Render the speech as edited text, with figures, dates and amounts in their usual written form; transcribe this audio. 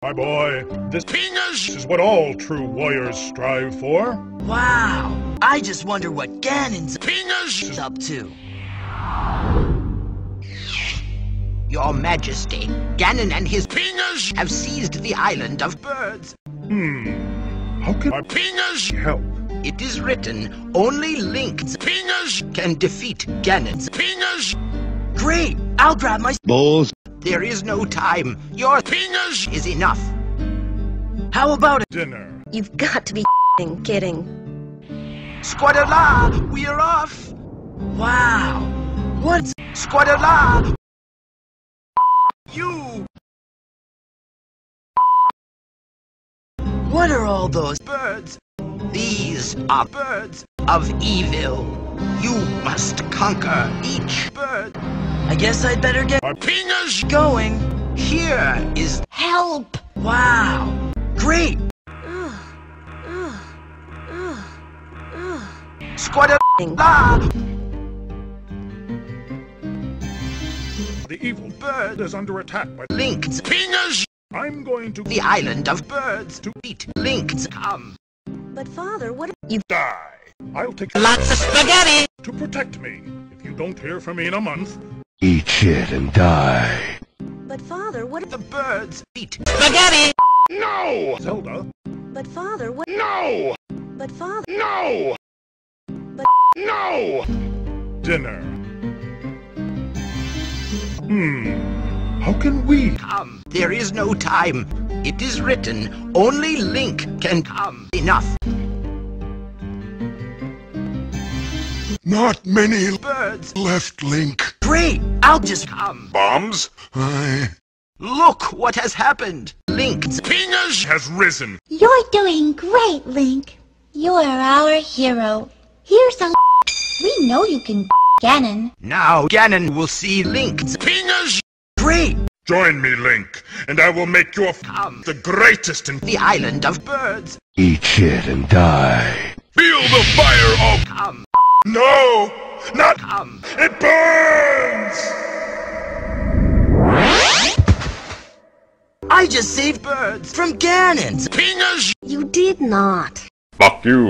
My boy, this is what all true warriors strive for. Wow! I just wonder what Ganon's is up to. Your Majesty, Ganon and his have seized the island of birds. How can my help? It is written, only Link's can defeat Ganon's. Great! I'll grab my balls. There is no time. Your is enough. How about it? Dinner. You've got to be kidding. Squadala, we are off. Wow! What's Squadala? You! What are all those Birds. These are birds of evil. You must conquer each bird. I guess I'd better get My going. Here is Help! Wow! Great! Squadala. the evil bird is under attack by Link's I'm going to the island of birds to eat Link's come. But father, what die. I'll take Lots of spaghetti. to protect me. If you don't hear from me in a month, Eat shit and die. But father, what The birds eat spaghetti. no! Zelda, But father, what no! But father, No! But No! Dinner. How can we? Come. There is no time. It is written, only Link can come. Enough. Not many Birds left, Link. Great! I'll just come. Bombs? Look what has happened. Link's Has risen. You're doing great, Link. You're our hero. Here's a We know you can Ganon. Now Ganon will see Link's great! Join me, Link, and I will make your come. the greatest in The island of birds. Eat shit and die. Feel the fire of Come. No! Not Come. it burns! I just saved Birds. from Ganon's. you did not. Fuck you.